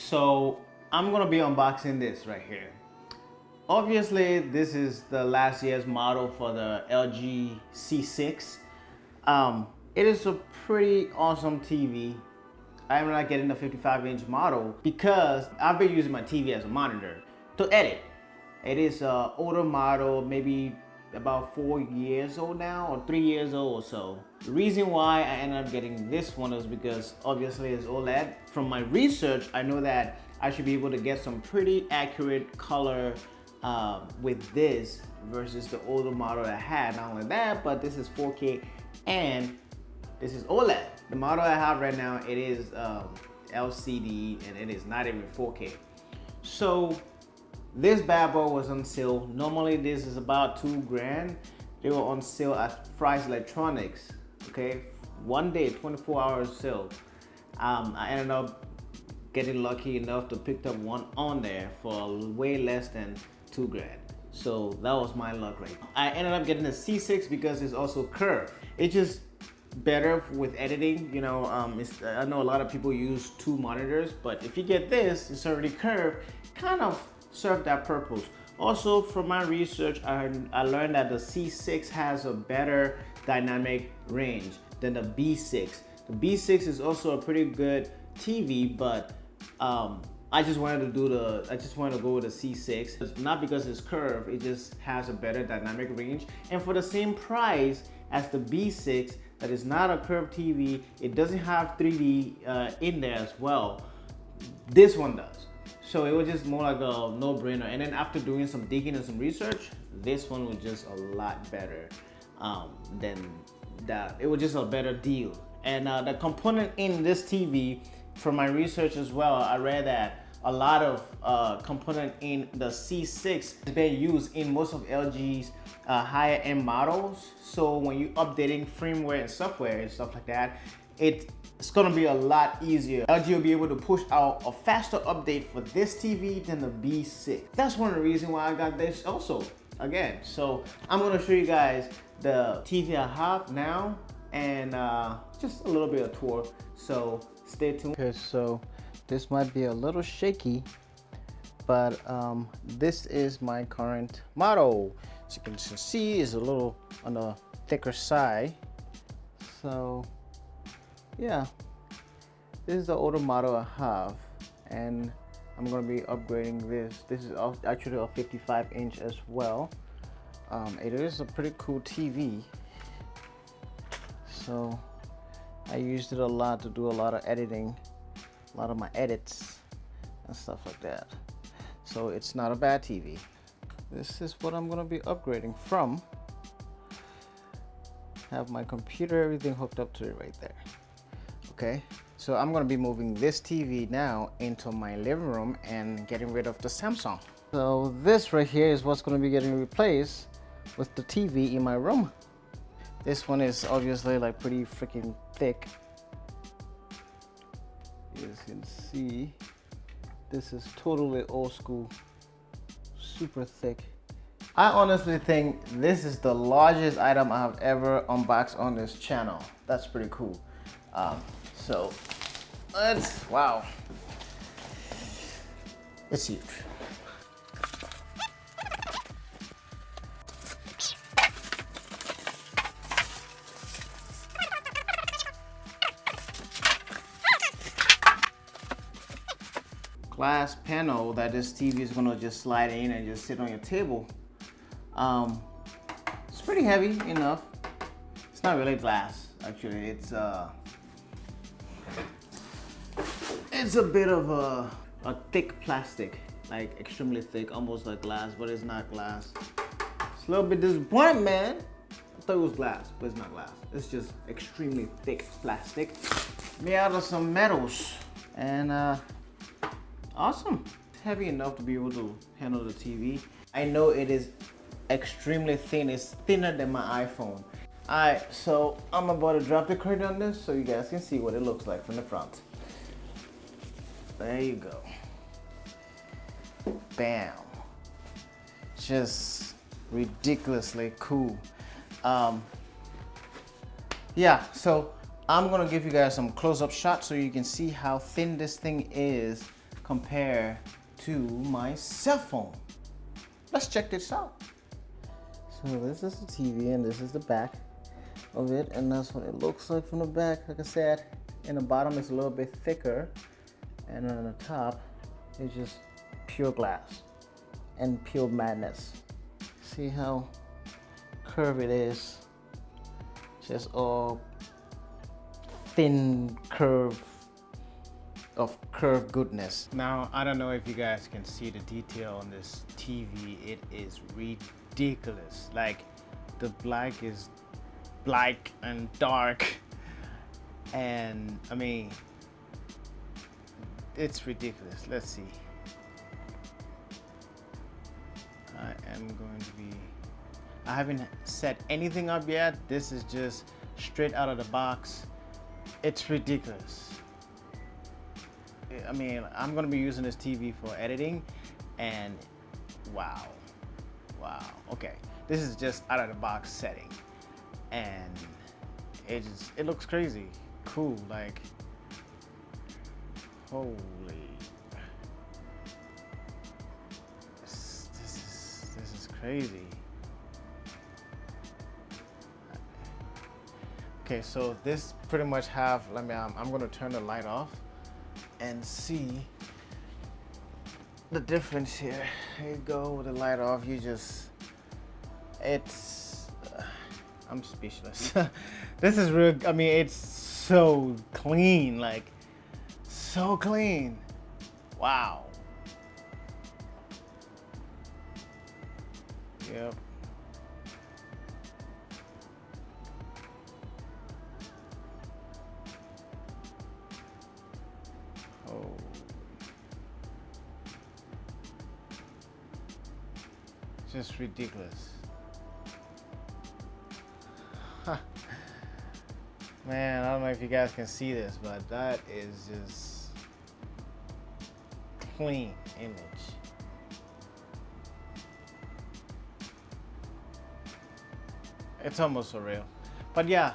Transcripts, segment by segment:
So I'm gonna be unboxing this right here. Obviously, this is the last year's model for the LG C6. It is a pretty awesome TV. I'm not getting the 55-inch model because I've been using my TV as a monitor to edit. It is an older model, maybe about 4 years old now or 3 years old or so. The reason why I ended up getting this one is because obviously it's OLED. From my research, I know that I should be able to get some pretty accurate color with this versus the older model that I had. Not only that, but this is 4K and this is OLED. The model I have right now, it is LCD and it is not even 4K. So this bad boy was on sale. Normally this is about $2,000. They were on sale at Fry's Electronics. Okay, one day, 24 hours sale. I ended up getting lucky enough to pick up one on there for way less than $2,000. So that was my luck right now. I ended up getting the C6 because it's also curved. It's just better with editing, you know. I know a lot of people use two monitors, but if you get this, it's already curved, kind of serve that purpose. Also, from my research, I learned that the C6 has a better dynamic range than the B6. The B6 is also a pretty good TV, but I just wanted to go with the C6. It's not because it's curved, it just has a better dynamic range. And for the same price as the B6, that is not a curved TV, it doesn't have 3D in there as well. This one does. So it was just more like a no-brainer. And then after doing some digging and some research, this one was just a lot better than that. It was just a better deal. And the component in this TV, from my research as well, I read that a lot of component in the C6 is being used in most of LG's higher end models. So when you're updating firmware and software and stuff like that, it's gonna be a lot easier. LG will be able to push out a faster update for this TV than the B6. That's one of the reasons why I got this also, again. So I'm gonna show you guys the TV I have now and just a little bit of tour. So stay tuned. Okay, so this might be a little shaky, but this is my current model. As you can see, it's a little on the thicker side. So yeah, this is the older model I have, and I'm gonna be upgrading this. This is actually a 55-inch as well. It is a pretty cool TV. So I used it a lot to do a lot of editing, a lot of my edits and stuff like that. So it's not a bad TV. This is what I'm gonna be upgrading from. Have my computer, everything hooked up to it right there. Okay, so I'm gonna be moving this TV now into my living room and getting rid of the Samsung. So this right here is what's gonna be getting replaced with the TV in my room. This one is obviously like pretty freaking thick. As you can see, this is totally old school, super thick. I honestly think this is the largest item I have ever unboxed on this channel. That's pretty cool. So wow, it's huge. Glass panel that this TV is gonna just slide in and just sit on your table. It's pretty heavy enough. It's not really glass, actually. It's a bit of a thick plastic, like extremely thick, almost like glass, but it's not glass. It's a little bit disappointing, man. I thought it was glass, but it's not glass. It's just extremely thick plastic made out of some metals. And awesome. It's heavy enough to be able to handle the TV. I know it is extremely thin. It's thinner than my iPhone. Alright, so I'm about to drop the curtain on this so you guys can see what it looks like from the front. There you go. Bam. Just ridiculously cool. Yeah, so I'm gonna give you guys some close-up shots so you can see how thin this thing is compare to my cell phone. Let's check this out. So this is the TV and this is the back of it, and that's what it looks like from the back. Like I said, in the bottom it's a little bit thicker, and on the top it's just pure glass and pure madness. See how curved it is? Just all thin curve of curved goodness. Now, I don't know if you guys can see the detail on this TV. It is ridiculous. Like, the black is black and dark, and I mean, it's ridiculous. Let's see. I haven't set anything up yet. This is just straight out of the box. It's ridiculous. I mean, I'm gonna be using this TV for editing, and wow. Okay, this is just out of the box setting, and it looks crazy cool. Like, holy, this is crazy. Okay, so this pretty much have. I'm gonna turn the light off and see the difference here. Here you go, with the light off. I'm speechless. This is real. I mean, it's so clean, like so clean. Wow. Yep. Oh. Just ridiculous. Man, I don't know if you guys can see this, but that is just clean image. It's almost surreal. But yeah,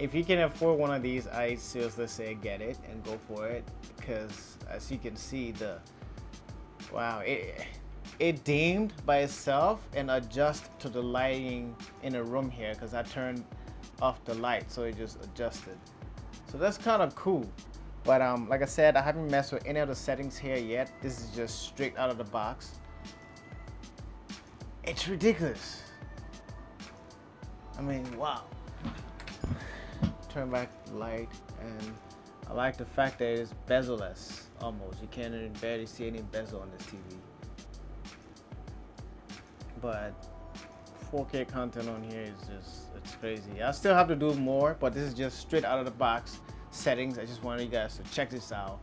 if you can afford one of these, I seriously say get it and go for it, because as you can see, it dimmed by itself and adjust to the lighting in the room here, because I turned off the light, so it just adjusted. So that's kind of cool. But like I said, I haven't messed with any of the settings here yet. This is just straight out of the box. It's ridiculous. I mean, wow. Turn back the light, and I like the fact that it's bezel-less almost. You can't even barely see any bezel on this TV. But 4K content on here is it's crazy. I still have to do more, but this is just straight out of the box settings. I just wanted you guys to check this out.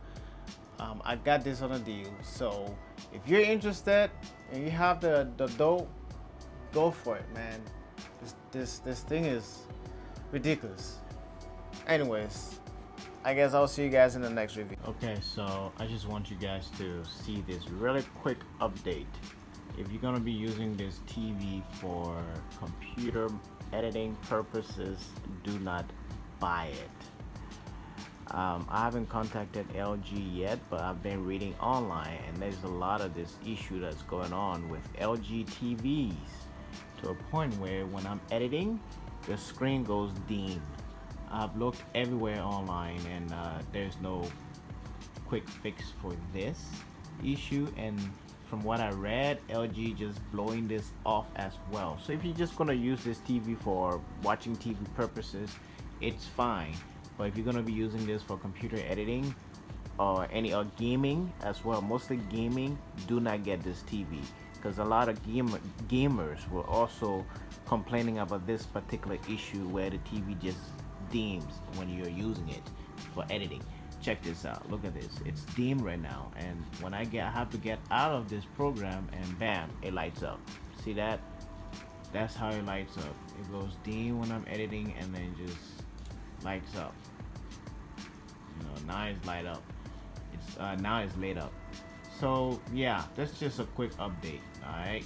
I got this on a deal, so if you're interested and you have the dough, go for it, man. This thing is ridiculous. Anyways, I guess I'll see you guys in the next review. Okay, so I just want you guys to see this really quick update. If you're gonna be using this TV for computer editing purposes, do not buy it. I haven't contacted LG yet, but I've been reading online, and there's a lot of this issue that's going on with LG TVs, to a point where when I'm editing, the screen goes dim. I've looked everywhere online, and there's no quick fix for this issue, and from what I read, LG just blowing this off as well. So if you're just gonna use this TV for watching TV purposes, it's fine. But if you're gonna be using this for computer editing or gaming as well, mostly gaming, do not get this TV, because a lot of gamers were also complaining about this particular issue where the TV just dims when you're using it for editing. Check this out. Look at this. It's dim right now, and when I have to get out of this program, and bam, it lights up. See that? That's how it lights up. It goes dim when I'm editing, and then just lights up. Now it's light up. It's now it's lit up. So yeah, that's just a quick update. All right.